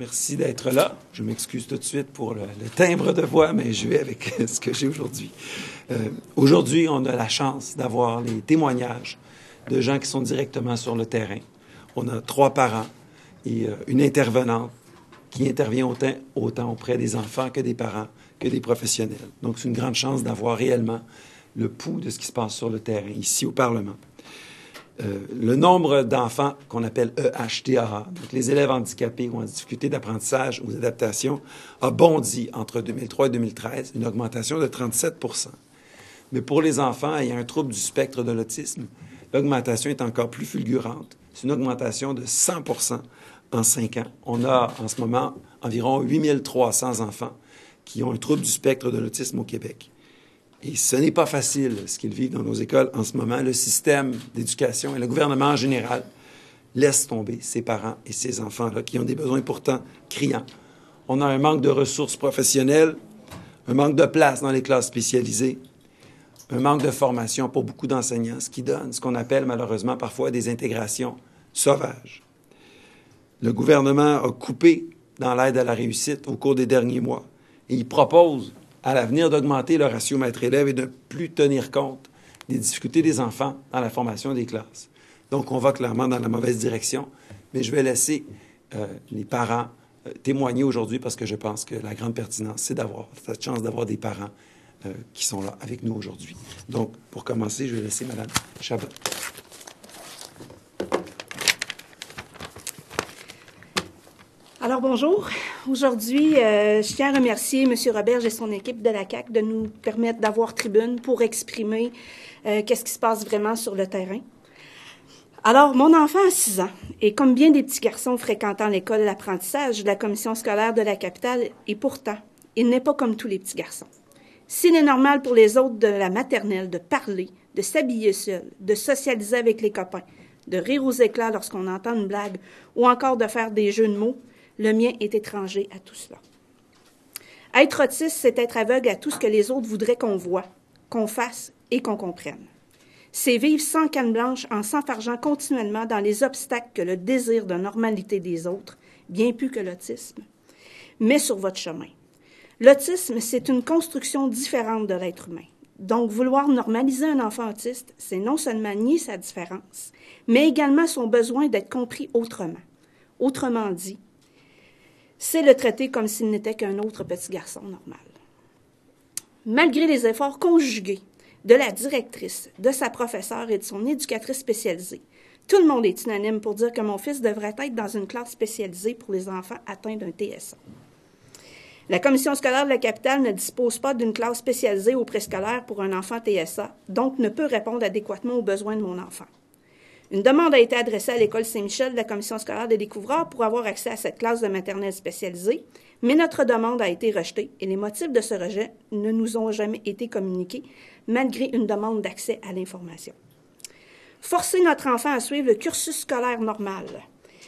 Merci d'être là. Je m'excuse tout de suite pour le timbre de voix, mais je vais avec ce que j'ai aujourd'hui. Aujourd'hui, on a la chance d'avoir les témoignages de gens qui sont directement sur le terrain. On a 3 parents et une intervenante qui intervient autant auprès des enfants que des parents, que des professionnels. Donc, c'est une grande chance d'avoir réellement le pouls de ce qui se passe sur le terrain, ici au Parlement. Le nombre d'enfants qu'on appelle EHTAA, donc les élèves handicapés ou en difficulté d'apprentissage ou d'adaptation, a bondi entre 2003 et 2013, une augmentation de 37 %. Mais pour les enfants ayant un trouble du spectre de l'autisme, l'augmentation est encore plus fulgurante. C'est une augmentation de 100 % en 5 ans. On a en ce moment environ 8 300 enfants qui ont un trouble du spectre de l'autisme au Québec. Et ce n'est pas facile, ce qu'ils vivent dans nos écoles en ce moment. Le système d'éducation et le gouvernement en général laissent tomber ces parents et ces enfants-là qui ont des besoins pourtant criants. On a un manque de ressources professionnelles, un manque de place dans les classes spécialisées, un manque de formation pour beaucoup d'enseignants, ce qui donne ce qu'on appelle malheureusement parfois des intégrations sauvages. Le gouvernement a coupé dans l'aide à la réussite au cours des derniers mois et il propose à l'avenir d'augmenter le ratio maître-élève et de ne plus tenir compte des difficultés des enfants dans la formation des classes. Donc, on va clairement dans la mauvaise direction, mais je vais laisser les parents témoigner aujourd'hui parce que je pense que la grande pertinence, c'est d'avoir cette chance d'avoir des parents qui sont là avec nous aujourd'hui. Donc, pour commencer, je vais laisser Mme Chabot. Alors, bonjour. Aujourd'hui, je tiens à remercier M. Roberge et son équipe de la CAQ de nous permettre d'avoir tribune pour exprimer qu'est-ce qui se passe vraiment sur le terrain. Alors, mon enfant a 6 ans, et comme bien des petits garçons fréquentant l'école de l'apprentissage de la commission scolaire de la capitale, et pourtant, il n'est pas comme tous les petits garçons. S'il est normal pour les autres de la maternelle de parler, de s'habiller seul, de socialiser avec les copains, de rire aux éclats lorsqu'on entend une blague, ou encore de faire des jeux de mots, le mien est étranger à tout cela. Être autiste, c'est être aveugle à tout ce que les autres voudraient qu'on voit, qu'on fasse et qu'on comprenne. C'est vivre sans canne blanche en s'enfargeant continuellement dans les obstacles que le désir de normalité des autres, bien plus que l'autisme, met sur votre chemin. L'autisme, c'est une construction différente de l'être humain. Donc, vouloir normaliser un enfant autiste, c'est non seulement nier sa différence, mais également son besoin d'être compris autrement. Autrement dit, c'est le traiter comme s'il n'était qu'un autre petit garçon normal. Malgré les efforts conjugués de la directrice, de sa professeure et de son éducatrice spécialisée, tout le monde est unanime pour dire que mon fils devrait être dans une classe spécialisée pour les enfants atteints d'un TSA. La commission scolaire de la capitale ne dispose pas d'une classe spécialisée au préscolaire pour un enfant TSA, donc ne peut répondre adéquatement aux besoins de mon enfant. Une demande a été adressée à l'École Saint-Michel de la commission scolaire des découvreurs pour avoir accès à cette classe de maternelle spécialisée, mais notre demande a été rejetée et les motifs de ce rejet ne nous ont jamais été communiqués, malgré une demande d'accès à l'information. Forcer notre enfant à suivre le cursus scolaire normal,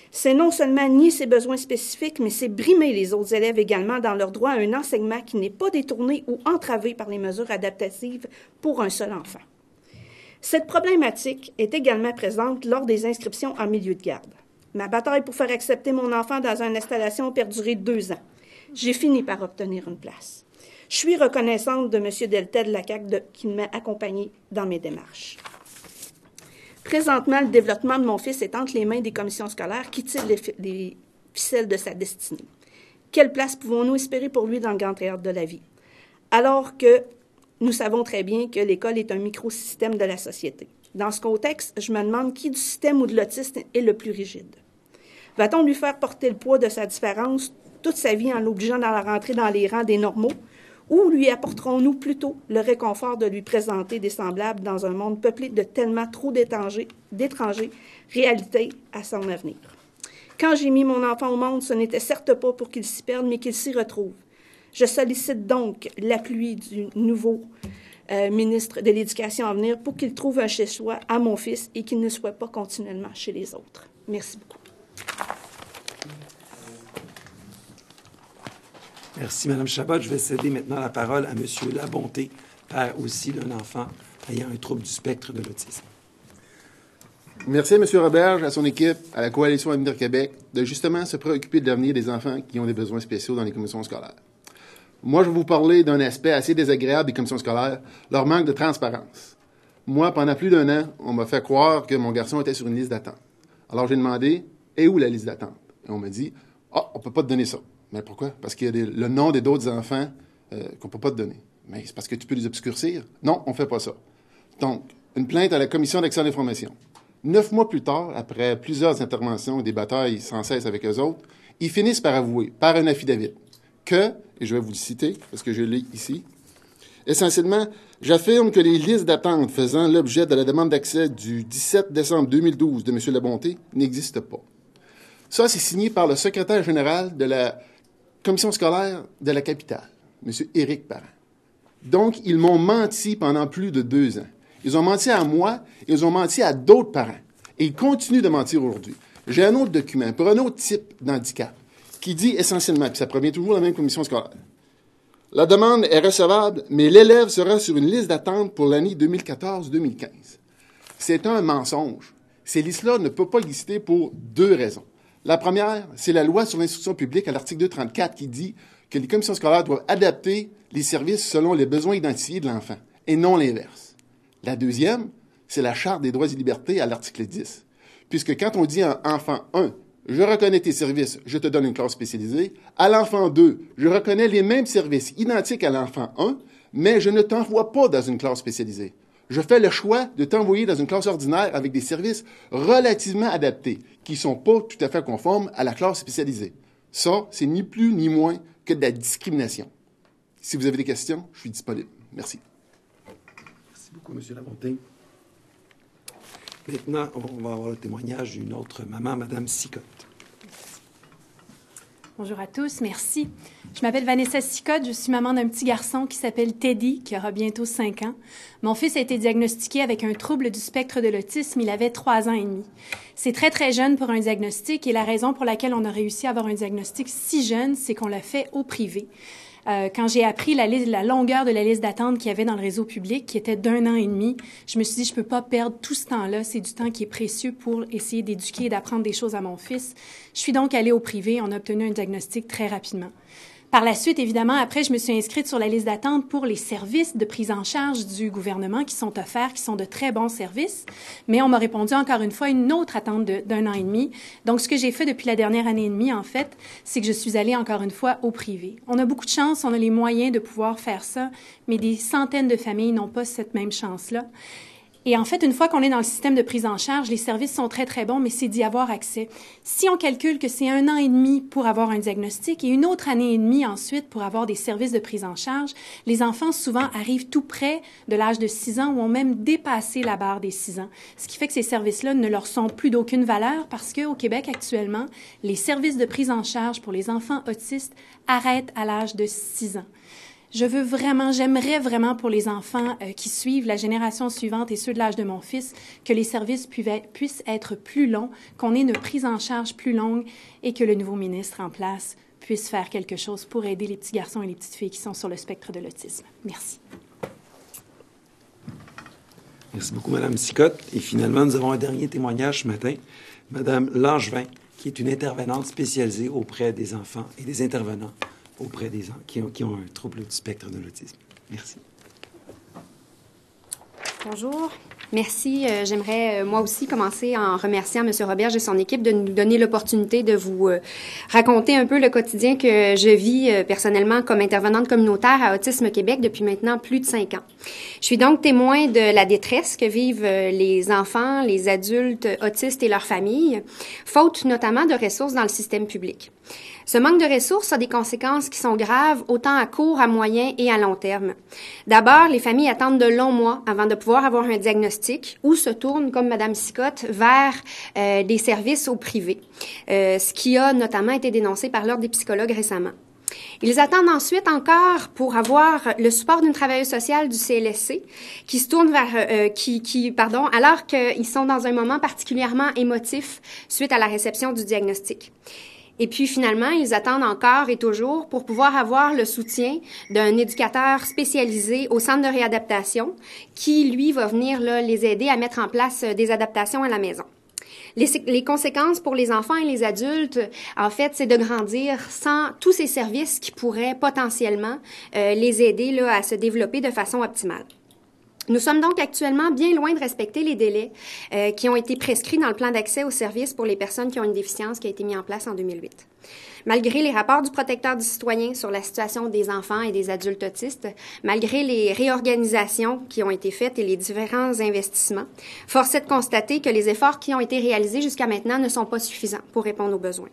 c'est non seulement nier ses besoins spécifiques, mais c'est brimer les autres élèves également dans leur droit à un enseignement qui n'est pas détourné ou entravé par les mesures adaptatives pour un seul enfant. Cette problématique est également présente lors des inscriptions en milieu de garde. Ma bataille pour faire accepter mon enfant dans une installation a perduré 2 ans. J'ai fini par obtenir une place. Je suis reconnaissante de M. Deltel de la CAQ qui m'a accompagnée dans mes démarches. Présentement, le développement de mon fils est entre les mains des commissions scolaires qui tirent les ficelles de sa destinée. Quelle place pouvons-nous espérer pour lui dans le grand théâtre de la vie? Alors que nous savons très bien que l'école est un microsystème de la société. Dans ce contexte, je me demande qui du système ou de l'autisme est le plus rigide. Va-t-on lui faire porter le poids de sa différence toute sa vie en l'obligeant à rentrer dans les rangs des normaux, ou lui apporterons-nous plutôt le réconfort de lui présenter des semblables dans un monde peuplé de tellement trop d'étrangers, réalité à son avenir? Quand j'ai mis mon enfant au monde, ce n'était certes pas pour qu'il s'y perde, mais qu'il s'y retrouve. Je sollicite donc l'appui du nouveau ministre de l'Éducation à venir pour qu'il trouve un chez-soi à mon fils et qu'il ne soit pas continuellement chez les autres. Merci beaucoup. Merci, Mme Chabot. Je vais céder maintenant la parole à M. Labonté, père aussi d'un enfant ayant un trouble du spectre de l'autisme. Merci à M. Roberge, à son équipe, à la Coalition Avenir Québec, de justement se préoccuper de l'avenir des enfants qui ont des besoins spéciaux dans les commissions scolaires. Moi, je vais vous parler d'un aspect assez désagréable des commissions scolaires, leur manque de transparence. Moi, pendant plus d'1 an, on m'a fait croire que mon garçon était sur une liste d'attente. Alors, j'ai demandé, et où la liste d'attente? Et on m'a dit, on peut pas te donner ça. Mais pourquoi? Parce qu'il y a le nom des d'autres enfants qu'on peut pas te donner. Mais c'est parce que tu peux les obscurcir? Non, on fait pas ça. Donc, une plainte à la Commission d'accès à l'information. 9 mois plus tard, après plusieurs interventions et des batailles sans cesse avec eux autres, ils finissent par avouer, par un affidavit, que, et je vais vous le citer, parce que je l'ai ici, essentiellement, j'affirme que les listes d'attente faisant l'objet de la demande d'accès du 17 décembre 2012 de M. Labonté n'existent pas. Ça, c'est signé par le secrétaire général de la commission scolaire de la capitale, M. Éric Parent. Donc, ils m'ont menti pendant plus de 2 ans. Ils ont menti à moi, ils ont menti à d'autres parents. Et ils continuent de mentir aujourd'hui. J'ai un autre document pour un autre type d'handicap qui dit essentiellement, puis ça provient toujours de la même commission scolaire, la demande est recevable, mais l'élève sera sur une liste d'attente pour l'année 2014-2015. C'est un mensonge. Ces listes-là ne peuvent pas exister pour 2 raisons. La première, c'est la loi sur l'instruction publique à l'article 234 qui dit que les commissions scolaires doivent adapter les services selon les besoins identifiés de l'enfant, et non l'inverse. La deuxième, c'est la Charte des droits et libertés à l'article 10. Puisque quand on dit à enfant 1, je reconnais tes services, je te donne une classe spécialisée, à l'enfant 2, je reconnais les mêmes services identiques à l'enfant 1, mais je ne t'envoie pas dans une classe spécialisée. Je fais le choix de t'envoyer dans une classe ordinaire avec des services relativement adaptés, qui ne sont pas tout à fait conformes à la classe spécialisée. Ça, c'est ni plus ni moins que de la discrimination. Si vous avez des questions, je suis disponible. Merci. Merci beaucoup, M. Labonté. Maintenant, on va avoir le témoignage d'une autre maman, Mme Sicotte. Bonjour à tous, merci. Je m'appelle Vanessa Sicotte, je suis maman d'un petit garçon qui s'appelle Teddy, qui aura bientôt 5 ans. Mon fils a été diagnostiqué avec un trouble du spectre de l'autisme, il avait 3 ans et demi. C'est très, très jeune pour un diagnostic et la raison pour laquelle on a réussi à avoir un diagnostic si jeune, c'est qu'on l'a fait au privé. Quand j'ai appris la longueur de la liste d'attente qu'il y avait dans le réseau public, qui était d'1 an et demi, je me suis dit, je peux pas perdre tout ce temps-là. C'est du temps qui est précieux pour essayer d'éduquer et d'apprendre des choses à mon fils. Je suis donc allée au privé. On a obtenu un diagnostic très rapidement. Par la suite, évidemment, après, je me suis inscrite sur la liste d'attente pour les services de prise en charge du gouvernement qui sont offerts, qui sont de très bons services. Mais on m'a répondu encore une fois une autre attente d'1 an et demi. Donc, ce que j'ai fait depuis la dernière année et demie, en fait, c'est que je suis allée encore une fois au privé. On a beaucoup de chance, on a les moyens de pouvoir faire ça, mais des centaines de familles n'ont pas cette même chance-là. Et en fait, une fois qu'on est dans le système de prise en charge, les services sont très, très bons, mais c'est d'y avoir accès. Si on calcule que c'est 1 an et demi pour avoir un diagnostic et une autre année et demie ensuite pour avoir des services de prise en charge, les enfants souvent arrivent tout près de l'âge de 6 ans ou ont même dépassé la barre des 6 ans. Ce qui fait que ces services-là ne leur sont plus d'aucune valeur parce qu'au Québec, actuellement, les services de prise en charge pour les enfants autistes arrêtent à l'âge de 6 ans. J'aimerais vraiment pour les enfants qui suivent la génération suivante et ceux de l'âge de mon fils, que les services puissent être plus longs, qu'on ait une prise en charge plus longue et que le nouveau ministre en place puisse faire quelque chose pour aider les petits garçons et les petites filles qui sont sur le spectre de l'autisme. Merci. Merci beaucoup, Mme Sicotte. Et finalement, nous avons un dernier témoignage ce matin. Mme Langevin, qui est une intervenante spécialisée auprès des enfants et des intervenants auprès des gens qui ont un trouble du spectre de l'autisme. Merci. Bonjour. Merci. J'aimerais moi aussi commencer en remerciant M. Roberge et son équipe de nous donner l'opportunité de vous raconter un peu le quotidien que je vis personnellement comme intervenante communautaire à Autisme Québec depuis maintenant plus de 5 ans. Je suis donc témoin de la détresse que vivent les enfants, les adultes autistes et leurs familles, faute notamment de ressources dans le système public. Ce manque de ressources a des conséquences qui sont graves, autant à court, à moyen et à long terme. D'abord, les familles attendent de longs mois avant de pouvoir avoir un diagnostic ou se tournent, comme Mme Sicotte, vers des services au privé, ce qui a notamment été dénoncé par l'Ordre des psychologues récemment. Ils attendent ensuite encore pour avoir le support d'une travailleuse sociale du CLSC qui se tourne vers, alors qu'ils sont dans un moment particulièrement émotif suite à la réception du diagnostic. Et puis finalement, ils attendent encore et toujours pour pouvoir avoir le soutien d'un éducateur spécialisé au centre de réadaptation qui, lui, va venir là, les aider à mettre en place des adaptations à la maison. Les conséquences pour les enfants et les adultes, en fait, c'est de grandir sans tous ces services qui pourraient potentiellement les aider là, à se développer de façon optimale. Nous sommes donc actuellement bien loin de respecter les délais qui ont été prescrits dans le plan d'accès aux services pour les personnes qui ont une déficience qui a été mis en place en 2008. Malgré les rapports du protecteur du citoyen sur la situation des enfants et des adultes autistes, malgré les réorganisations qui ont été faites et les différents investissements, force est de constater que les efforts qui ont été réalisés jusqu'à maintenant ne sont pas suffisants pour répondre aux besoins.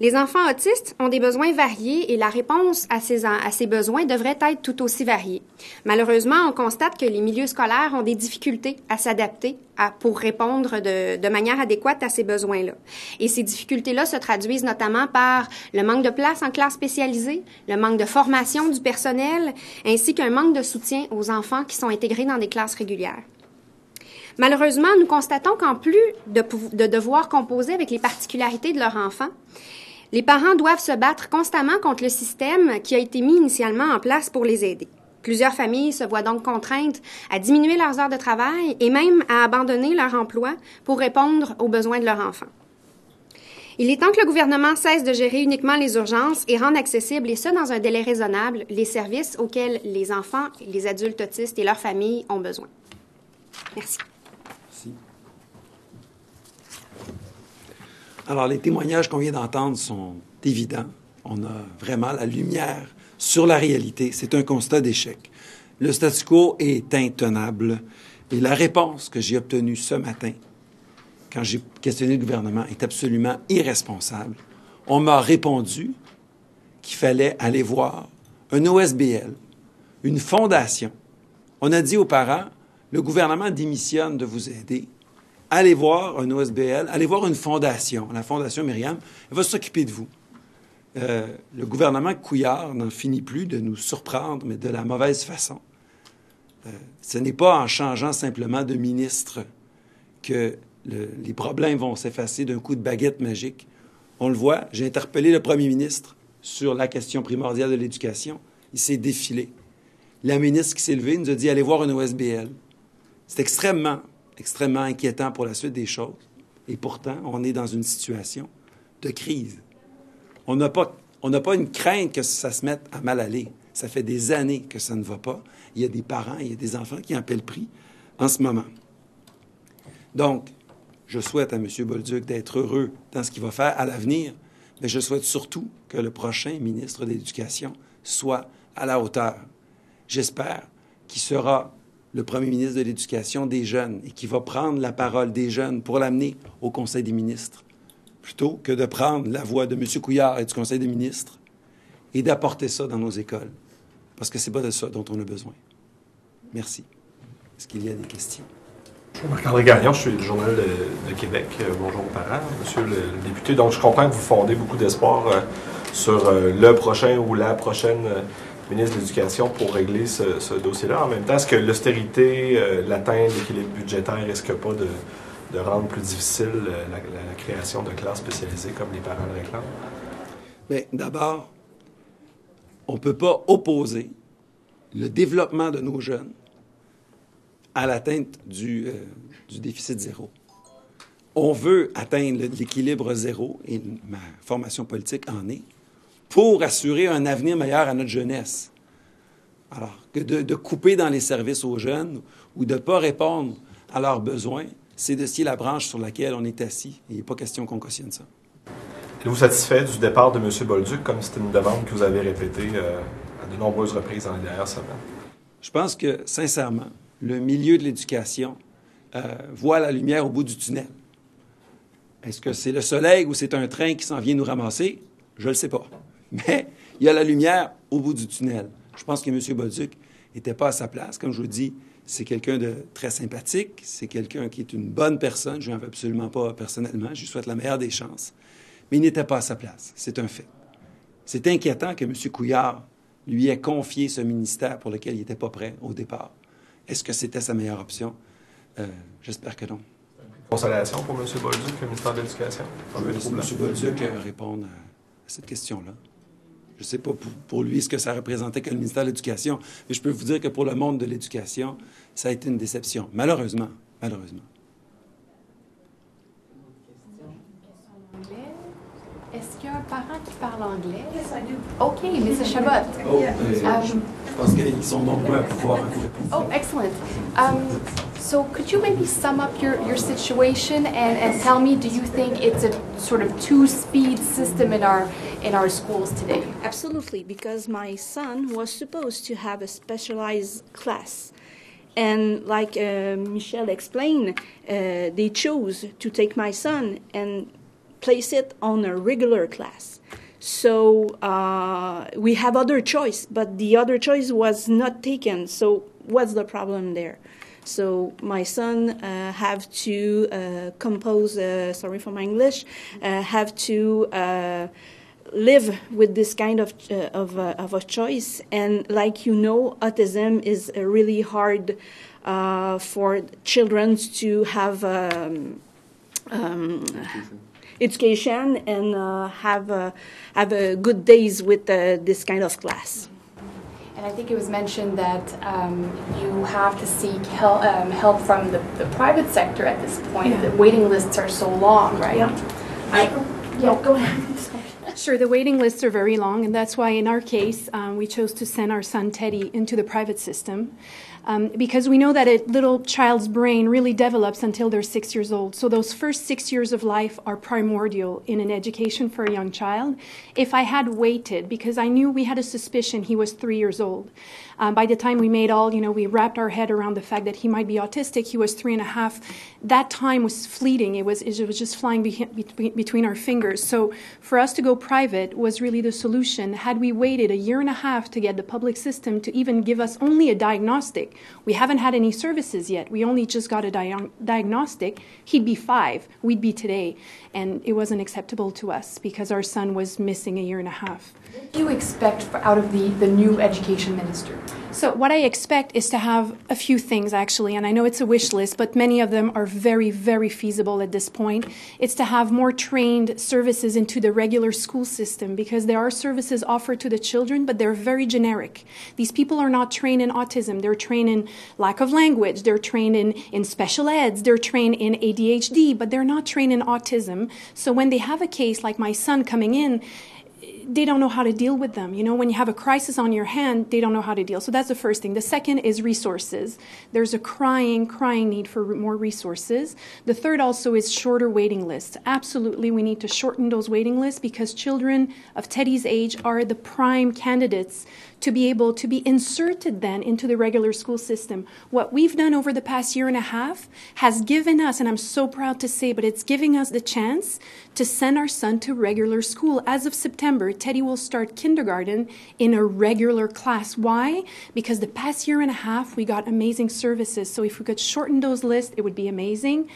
Les enfants autistes ont des besoins variés et la réponse à ces besoins devrait être tout aussi variée. Malheureusement, on constate que les milieux scolaires ont des difficultés à s'adapter pour répondre de manière adéquate à ces besoins-là. Et ces difficultés-là se traduisent notamment par le manque de place en classe spécialisée, le manque de formation du personnel, ainsi qu'un manque de soutien aux enfants qui sont intégrés dans des classes régulières. Malheureusement, nous constatons qu'en plus de devoir composer avec les particularités de leur enfant, les parents doivent se battre constamment contre le système qui a été mis initialement en place pour les aider. Plusieurs familles se voient donc contraintes à diminuer leurs heures de travail et même à abandonner leur emploi pour répondre aux besoins de leur enfant. Il est temps que le gouvernement cesse de gérer uniquement les urgences et rende accessibles, et ça dans un délai raisonnable, les services auxquels les enfants, les adultes autistes et leurs familles ont besoin. Merci. Merci. Alors, les témoignages qu'on vient d'entendre sont évidents. On a vraiment la lumière sur la réalité. C'est un constat d'échec. Le statu quo est intenable. Et la réponse que j'ai obtenue ce matin, quand j'ai questionné le gouvernement, est absolument irresponsable. On m'a répondu qu'il fallait aller voir un OSBL, une fondation. On a dit aux parents, le gouvernement démissionne de vous aider. Allez voir un OSBL, allez voir une fondation. La Fondation Myriam, elle va s'occuper de vous. Le gouvernement Couillard n'en finit plus de nous surprendre, mais de la mauvaise façon. Ce n'est pas en changeant simplement de ministre que les problèmes vont s'effacer d'un coup de baguette magique. On le voit, j'ai interpellé le premier ministre sur la question primordiale de l'éducation. Il s'est défilé. La ministre qui s'est levée nous a dit « Allez voir un OSBL ». C'est extrêmement inquiétant pour la suite des choses. Et pourtant, on est dans une situation de crise. On n'a pas une crainte que ça se mette à mal aller. Ça fait des années que ça ne va pas. Il y a des parents, il y a des enfants qui en paient le prix en ce moment. Donc, je souhaite à M. Bolduc d'être heureux dans ce qu'il va faire à l'avenir, mais je souhaite surtout que le prochain ministre de l'Éducation soit à la hauteur. J'espère qu'il sera le premier ministre de l'Éducation des jeunes et qui va prendre la parole des jeunes pour l'amener au Conseil des ministres, plutôt que de prendre la voix de M. Couillard et du Conseil des ministres et d'apporter ça dans nos écoles, parce que c'est pas de ça dont on a besoin. Merci. Est-ce qu'il y a des questions? Bonjour, Marc-André Gagnon, je suis du Journal de Québec. Bonjour aux parents, monsieur le député. Donc, je comprends que vous fondez beaucoup d'espoir sur le prochain ou la prochaine ministre de l'Éducation pour régler ce dossier-là. En même temps, est-ce que l'austérité, l'atteinte d'équilibre budgétaire risque pas de rendre plus difficile la création de classes spécialisées comme les parents le réclament? Bien, d'abord, on ne peut pas opposer le développement de nos jeunes à l'atteinte du déficit zéro. On veut atteindre l'équilibre zéro, et ma formation politique en est, pour assurer un avenir meilleur à notre jeunesse. Alors, que de couper dans les services aux jeunes ou de ne pas répondre à leurs besoins, c'est de scier la branche sur laquelle on est assis. Il n'est pas question qu'on cautionne ça. Êtes-vous satisfait du départ de M. Bolduc, comme c'était une demande que vous avez répétée à de nombreuses reprises dans les dernières semaines? Je pense que, sincèrement, le milieu de l'éducation voit la lumière au bout du tunnel. Est-ce que c'est le soleil ou c'est un train qui s'en vient nous ramasser? Je ne le sais pas. Mais il y a la lumière au bout du tunnel. Je pense que M. Bolduc n'était pas à sa place. Comme je vous dis, c'est quelqu'un de très sympathique. C'est quelqu'un qui est une bonne personne. Je n'en veux absolument pas personnellement. Je lui souhaite la meilleure des chances. Mais il n'était pas à sa place. C'est un fait. C'est inquiétant que M. Couillard lui ait confié ce ministère pour lequel il n'était pas prêt au départ. Est-ce que c'était sa meilleure option? J'espère que non. Consolation pour M. Bolduc, le ministère de l'Éducation. Je vais laisser M. Bolduc répondre à cette question-là. Je ne sais pas pour lui ce que ça représentait que le ministère de l'Éducation, mais je peux vous dire que pour le monde de l'éducation, ça a été une déception, malheureusement. Malheureusement. Est-ce qu'il y a un parent qui parle anglais? Yes, I do. OK, Mrs. Chabot. Je pense qu'ils sont nombreux à pouvoir répondre. Oh, excellent. So could you maybe sum up your situation and tell me, do you think it's a sort of two-speed system in our schools today? Absolutely, because my son was supposed to have a specialized class. And like Michelle explained, they chose to take my son and place it on a regular class. So we have other choice, but the other choice was not taken. So what's the problem there? So my son have to compose, sorry for my English, have to live with this kind of a choice. And like you know, autism is really hard for children to have education and have a good days with this kind of class. And I think it was mentioned that you have to seek help from the private sector at this point. Yeah. The waiting lists are so long, right? Yeah, go ahead. Sure, the waiting lists are very long, and that's why in our case, we chose to send our son Teddy into the private system. Because we know that a little child's brain really develops until they're 6 years old. So those first 6 years of life are primordial in an education for a young child. If I had waited, because I knew we had a suspicion he was 3 years old. By the time we made we wrapped our head around the fact that he might be autistic. He was 3.5. That time was fleeting. It was just flying between our fingers. So for us to go private was really the solution. Had we waited 1.5 years to get the public system to even give us only a diagnostic, we haven't had any services yet. We only just got a diagnostic. He'd be 5. We'd be today. And it wasn't acceptable to us because our son was missing 1.5 years. What do you expect out of the new education minister? So what I expect is to have a few things, actually, and I know it's a wish list, but many of them are very, very feasible at this point. It's to have more trained services into the regular school system, because there are services offered to the children, but they're very generic. These people are not trained in autism. They're trained in lack of language. They're trained in special eds. They're trained in ADHD, but they're not trained in autism. So when they have a case like my son coming in, they don't know how to deal with them. When you have a crisis on your hand, they don't know how to deal. So that's the first thing. The second is resources. There's a crying need for more resources. The third also is shorter waiting lists. Absolutely, we need to shorten those waiting lists because children of Teddy's age are the prime candidates to be able to be inserted then into the regular school system. What we've done over the past 1.5 years has given us, and I'm so proud to say, but it's giving us the chance to send our son to regular school. As of September, Teddy will start kindergarten in a regular class. Why? Because the past 1.5 years, we got amazing services. So if we could shorten those lists, it would be amazing.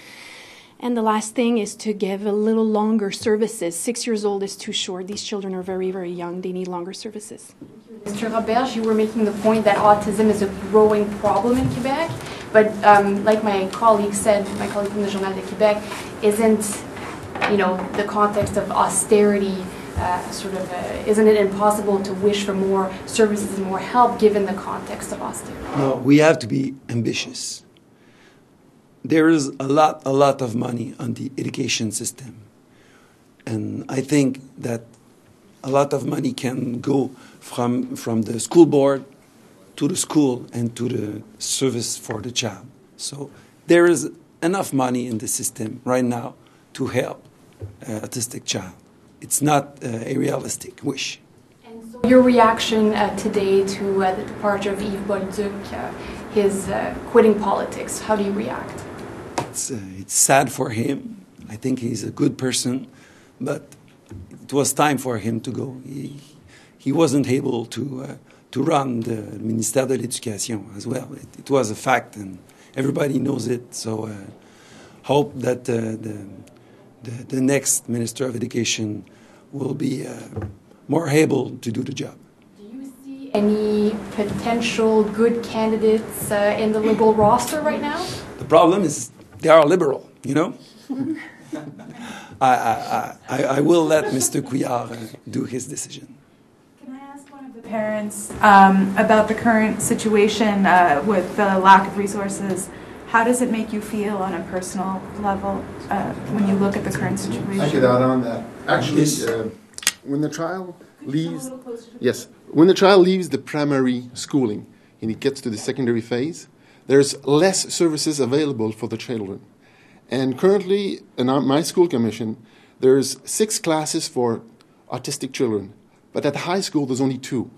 And the last thing is to give a little longer services. 6 years old is too short. These children are very, very young. They need longer services. Mr. Roberge, you were making the point that autism is a growing problem in Quebec, but like my colleague from the Journal de Québec, isn't the context of austerity isn't it impossible to wish for more services and more help given the context of austerity? No, we have to be ambitious. There is a lot of money on the education system, and I think that a lot of money can go from the school board to the school and to the service for the child. So there is enough money in the system right now to help an autistic child. It's not a realistic wish. And so your reaction today to the departure of Yves Bolduc, his quitting politics, how do you react? It's sad for him. I think he's a good person, but it was time for him to go. He wasn't able to run the Ministère de l'Éducation as well. It was a fact, and everybody knows it. So hope that the next Minister of Education will be more able to do the job. Do you see any potential good candidates in the Liberal roster right now? The problem is they are liberal. You know? I will let Mr. Couillard do his decision. Can I ask one of the parents about the current situation with the lack of resources? How does it make you feel on a personal level when you look at the current situation? I could add on that. Actually, when the child leaves, when the child leaves the primary schooling and he gets to the secondary phase, there's less services available for the children. And currently, in my school commission, there's 6 classes for autistic children, but at the high school there's only 2.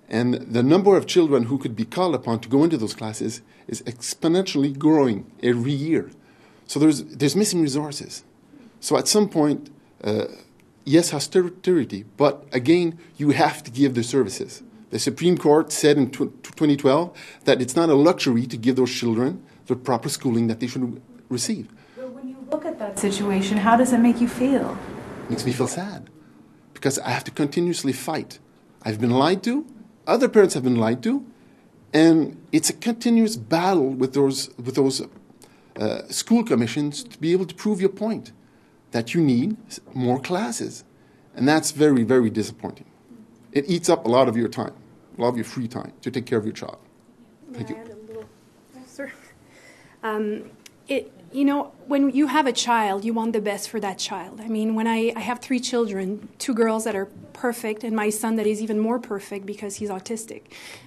And the number of children who could be called upon to go into those classes is exponentially growing every year. So there's missing resources. So at some point, yes, austerity, but again, you have to give the services. The Supreme Court said in 2012 that it's not a luxury to give those children the proper schooling that they should receive. But when you look at that situation, how does it make you feel? It makes me feel sad because I have to continuously fight. I've been lied to. Other parents have been lied to, and it's a continuous battle with those school commissions to be able to prove your point that you need more classes, and that's very, very disappointing. It eats up a lot of your time, a lot of your free time to take care of your child. Thank you. Sir, when you have a child, you want the best for that child. I mean, when I have 3 children, 2 girls that are perfect and my son that is even more perfect because he's autistic.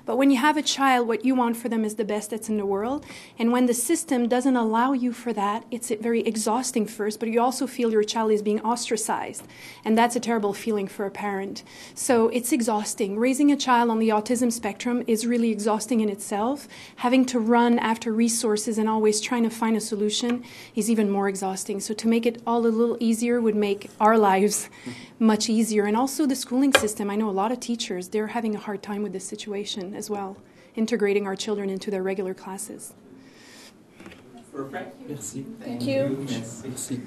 But when you have a child, what you want for them is the best that's in the world. And when the system doesn't allow you for that, it's very exhausting first, but you also feel your child is being ostracized. And that's a terrible feeling for a parent. So it's exhausting. Raising a child on the autism spectrum is really exhausting in itself. Having to run after resources and always trying to find a solution is even more exhausting. So to make it all a little easier would make our lives much easier. And also the schooling system. I know a lot of teachers, they're having a hard time with this situation as well, integrating our children into their regular classes. Perfect. Merci. Thank you. Merci.